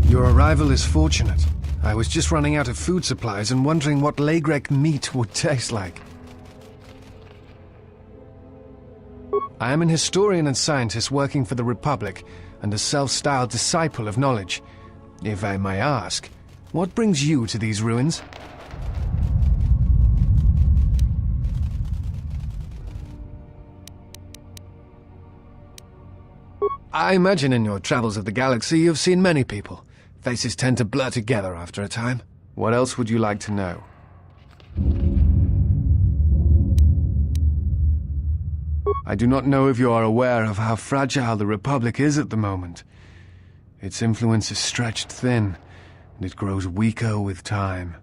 Your arrival is fortunate. I was just running out of food supplies and wondering what Lagrek meat would taste like. I am an historian and scientist working for the Republic and a self-styled disciple of knowledge. If I may ask, what brings you to these ruins? I imagine in your travels of the galaxy you've seen many people. Faces tend to blur together after a time. What else would you like to know? I do not know if you are aware of how fragile the Republic is at the moment. Its influence is stretched thin, and it grows weaker with time.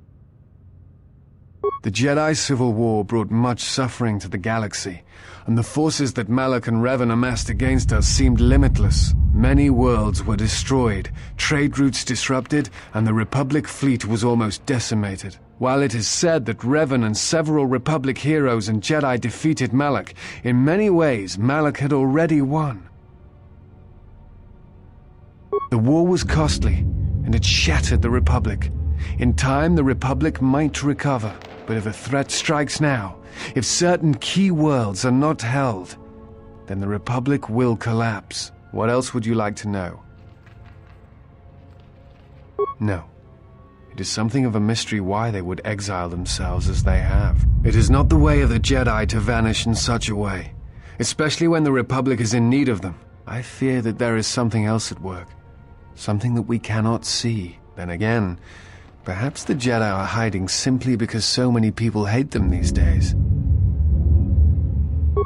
The Jedi Civil War brought much suffering to the galaxy, and the forces that Malak and Revan amassed against us seemed limitless. Many worlds were destroyed, trade routes disrupted, and the Republic fleet was almost decimated. While it is said that Revan and several Republic heroes and Jedi defeated Malak, in many ways Malak had already won. The war was costly, and it shattered the Republic. In time, the Republic might recover, but if a threat strikes now, if certain key worlds are not held, then the Republic will collapse. What else would you like to know? No. It is something of a mystery why they would exile themselves as they have. It is not the way of the Jedi to vanish in such a way, especially when the Republic is in need of them. I fear that there is something else at work, something that we cannot see. Then again, perhaps the Jedi are hiding simply because so many people hate them these days.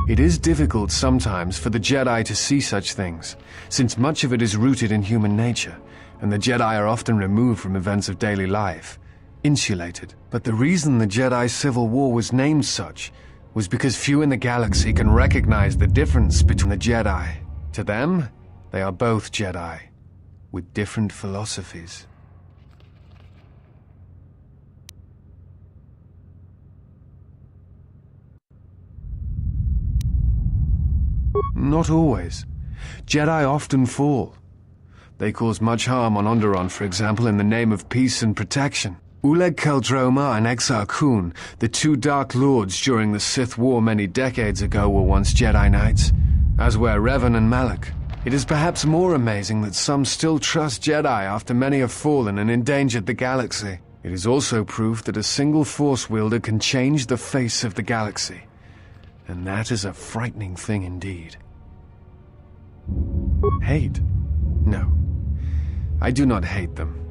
It is difficult sometimes for the Jedi to see such things, since much of it is rooted in human nature, and the Jedi are often removed from events of daily life, insulated. But the reason the Jedi Civil War was named such was because few in the galaxy can recognize the difference between the Jedi. To them, they are both Jedi, with different philosophies. Not always. Jedi often fall. They cause much harm on Onderon, for example, in the name of peace and protection. Uleg Keldroma and Exar Kun, the two Dark Lords during the Sith War many decades ago, were once Jedi Knights, as were Revan and Malak. It is perhaps more amazing that some still trust Jedi after many have fallen and endangered the galaxy. It is also proof that a single Force wielder can change the face of the galaxy. And that is a frightening thing indeed. Hate? No. I do not hate them.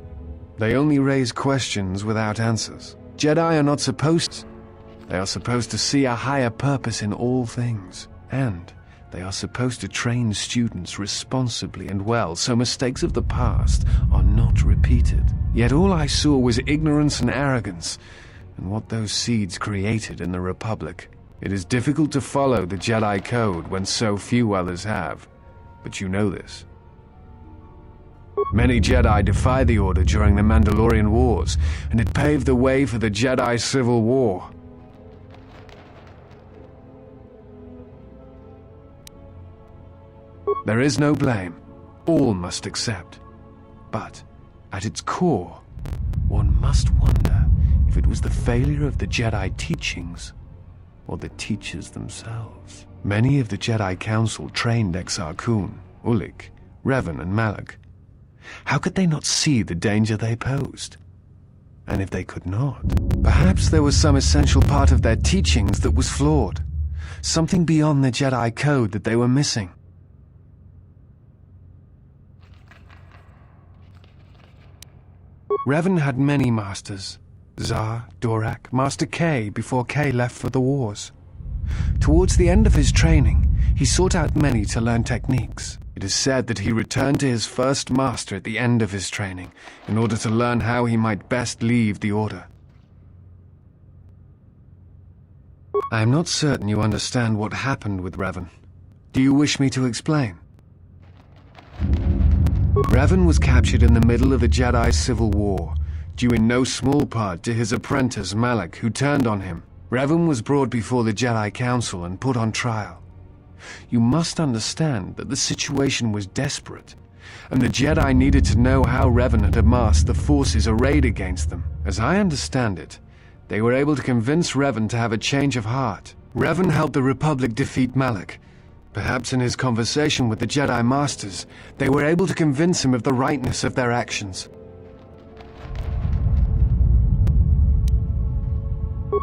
They only raise questions without answers. Jedi are not supposed to. They are supposed to see a higher purpose in all things. And they are supposed to train students responsibly and well, so mistakes of the past are not repeated. Yet all I saw was ignorance and arrogance, and what those seeds created in the Republic. It is difficult to follow the Jedi Code when so few others have, but you know this. Many Jedi defied the Order during the Mandalorian Wars, and it paved the way for the Jedi Civil War. There is no blame. All must accept. But, at its core, one must wonder if it was the failure of the Jedi teachings or the teachers themselves. Many of the Jedi Council trained Exar Kun, Ulik, Revan, and Malak. How could they not see the danger they posed? And if they could not, perhaps there was some essential part of their teachings that was flawed, something beyond the Jedi Code that they were missing. Revan had many masters: Zar, Dorak, Master K before K left for the wars. Towards the end of his training, he sought out many to learn techniques. It is said that he returned to his first master at the end of his training, in order to learn how he might best leave the Order. I am not certain you understand what happened with Revan. Do you wish me to explain? Revan was captured in the middle of the Jedi Civil War, due in no small part to his apprentice Malak, who turned on him. Revan was brought before the Jedi Council and put on trial. You must understand that the situation was desperate, and the Jedi needed to know how Revan had amassed the forces arrayed against them. As I understand it, they were able to convince Revan to have a change of heart. Revan helped the Republic defeat Malak. Perhaps in his conversation with the Jedi Masters, they were able to convince him of the rightness of their actions.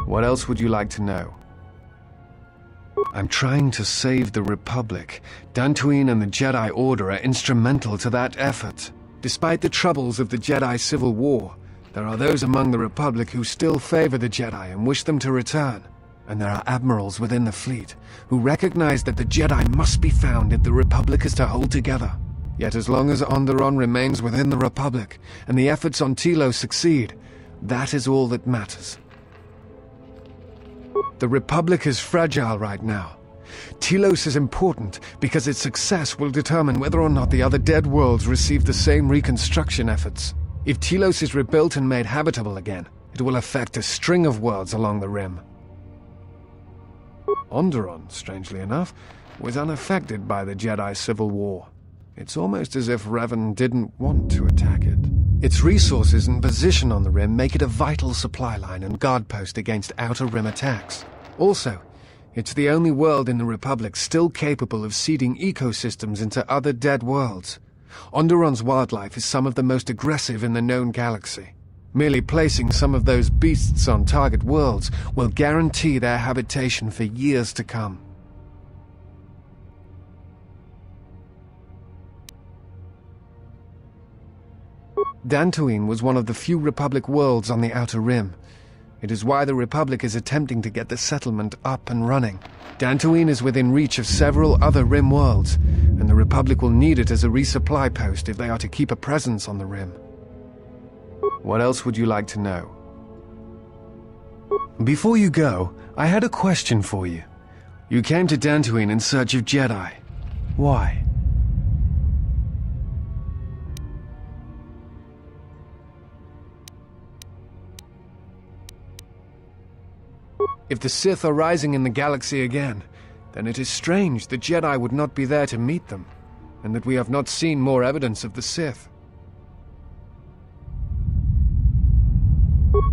What else would you like to know? I'm trying to save the Republic. Dantooine and the Jedi Order are instrumental to that effort. Despite the troubles of the Jedi Civil War, there are those among the Republic who still favor the Jedi and wish them to return. And there are admirals within the fleet who recognize that the Jedi must be found if the Republic is to hold together. Yet as long as Onderon remains within the Republic and the efforts on Telos succeed, that is all that matters. The Republic is fragile right now. Telos is important because its success will determine whether or not the other dead worlds receive the same reconstruction efforts. If Telos is rebuilt and made habitable again, it will affect a string of worlds along the rim. Onderon, strangely enough, was unaffected by the Jedi Civil War. It's almost as if Revan didn't want to attack it. Its resources and position on the rim make it a vital supply line and guard post against outer rim attacks. Also, it's the only world in the Republic still capable of seeding ecosystems into other dead worlds. Onderon's wildlife is some of the most aggressive in the known galaxy. Merely placing some of those beasts on target worlds will guarantee their habitation for years to come. Dantooine was one of the few Republic worlds on the Outer Rim. It is why the Republic is attempting to get the settlement up and running. Dantooine is within reach of several other Rim worlds, and the Republic will need it as a resupply post if they are to keep a presence on the Rim. What else would you like to know? Before you go, I had a question for you. You came to Dantooine in search of Jedi. Why? If the Sith are rising in the galaxy again, then it is strange the Jedi would not be there to meet them, and that we have not seen more evidence of the Sith.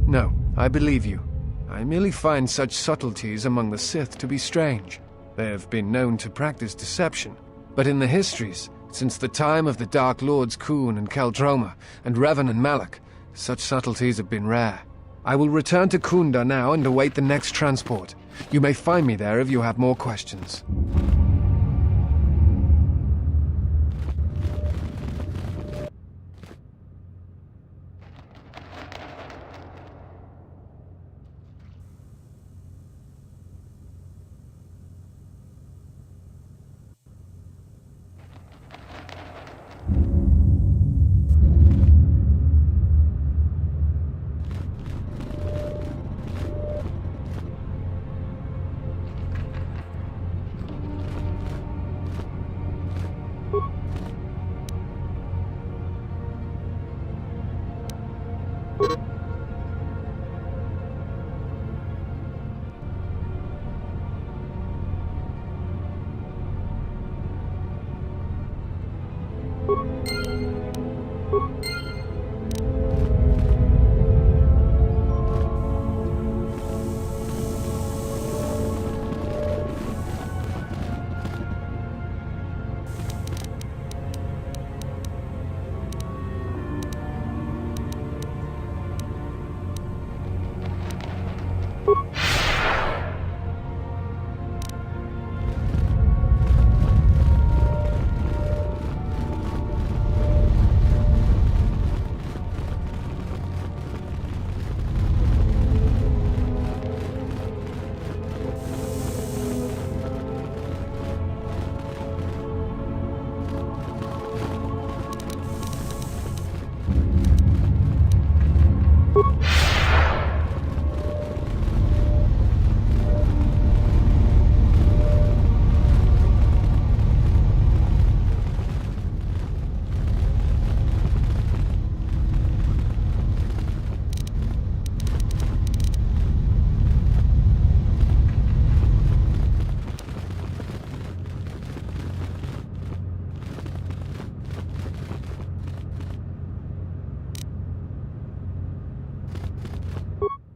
No, I believe you. I merely find such subtleties among the Sith to be strange. They have been known to practice deception, but in the histories, since the time of the Dark Lords Khoon and Keldroma, and Revan and Malak, such subtleties have been rare. I will return to Kunda now and await the next transport. You may find me there if you have more questions.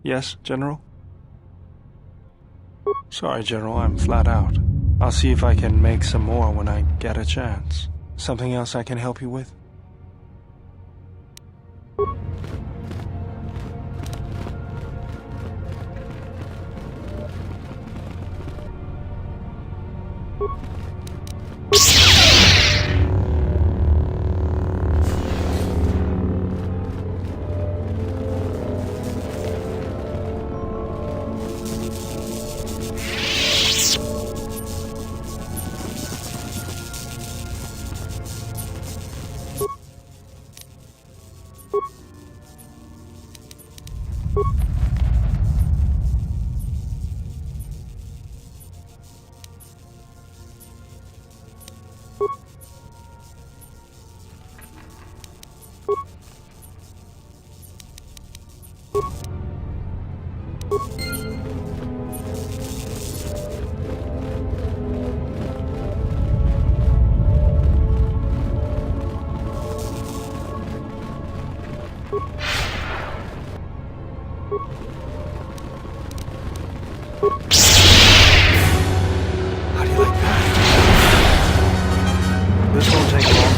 Yes, General? Sorry, General, I'm flat out. I'll see if I can make some more when I get a chance. Something else I can help you with? How do you like that? This won't take long.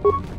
you.